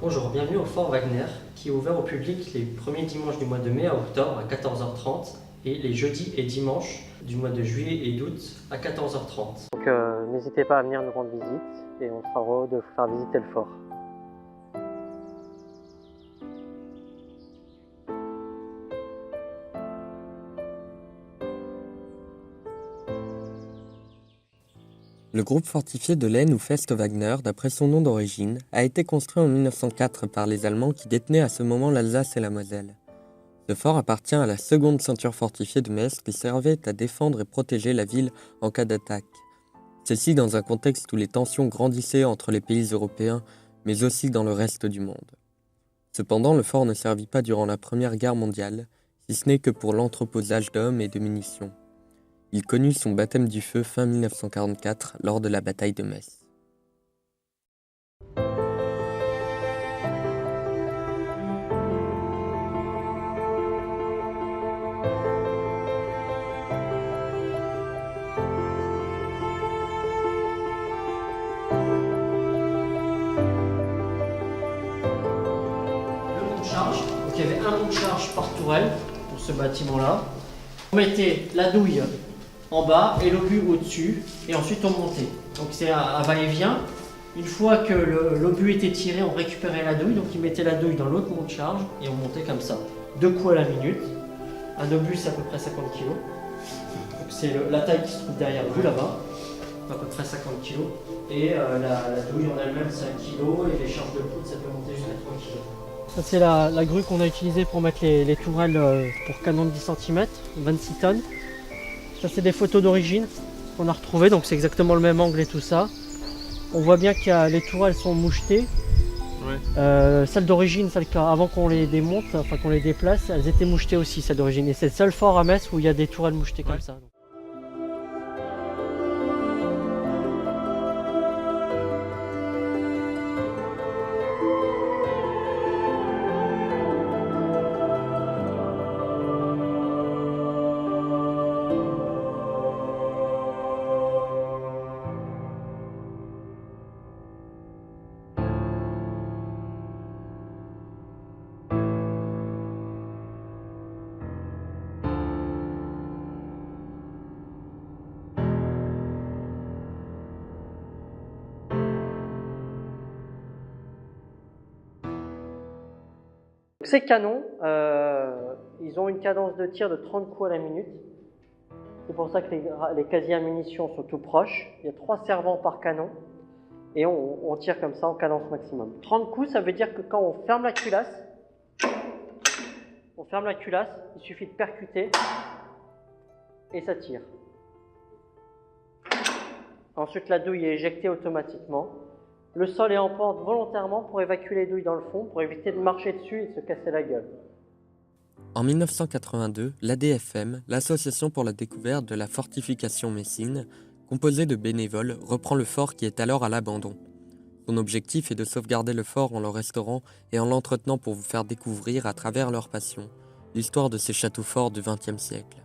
Bonjour, bienvenue au Fort Wagner, qui est ouvert au public les premiers dimanches du mois de mai à octobre à 14h30 et les jeudis et dimanches du mois de juillet et d'août à 14h30. Donc n'hésitez pas à venir nous rendre visite et on sera heureux de vous faire visiter le fort. Le groupe fortifié de l'Aisne ou Feste Wagner, d'après son nom d'origine, a été construit en 1904 par les Allemands qui détenaient à ce moment l'Alsace et la Moselle. Ce fort appartient à la seconde ceinture fortifiée de Metz qui servait à défendre et protéger la ville en cas d'attaque. Ceci dans un contexte où les tensions grandissaient entre les pays européens, mais aussi dans le reste du monde. Cependant, le fort ne servit pas durant la Première Guerre mondiale, si ce n'est que pour l'entreposage d'hommes et de munitions. Il connut son baptême du feu fin 1944 lors de la bataille de Metz. Le mont de charge, donc il y avait un mont de charge par tourelle pour ce bâtiment-là. On mettait la douille en bas et l'obus au-dessus et ensuite on montait. Donc c'est un va-et-vient. Une fois que l'obus était tiré, on récupérait la douille, donc il mettait la douille dans l'autre mont de charge et on montait comme ça. 2 coups à la minute. Un obus c'est à peu près 50 kg. Donc c'est la taille qui se trouve derrière vous là-bas, à peu près 50 kg. Et la douille en elle-même 5 kg et les charges de poudre ça peut monter jusqu'à 3 kg. Ça c'est la grue qu'on a utilisée pour mettre les tourelles pour canon de 10 cm, 26 tonnes. Ça c'est des photos d'origine qu'on a retrouvées, donc c'est exactement le même angle et tout ça. On voit bien que les tourelles sont mouchetées. Ouais. Celles d'origine, avant qu'on les démonte, enfin qu'on les déplace, elles étaient mouchetées aussi, celles d'origine. Et c'est le seul fort à Metz où il y a des tourelles mouchetées comme ça. Ces canons, ils ont une cadence de tir de 30 coups à la minute. C'est pour ça que les casiers à munitions sont tout proches. Il y a 3 servants par canon et on tire comme ça en cadence maximum. 30 coups, ça veut dire que quand on ferme la culasse, il suffit de percuter et ça tire. Ensuite, la douille est éjectée automatiquement. Le sol est en pente volontairement pour évacuer les douilles dans le fond, pour éviter de marcher dessus et de se casser la gueule. En 1982, l'ADFM, l'Association pour la découverte de la fortification messine, composée de bénévoles, reprend le fort qui est alors à l'abandon. Son objectif est de sauvegarder le fort en le restaurant et en l'entretenant pour vous faire découvrir, à travers leur passion, l'histoire de ces châteaux forts du XXe siècle.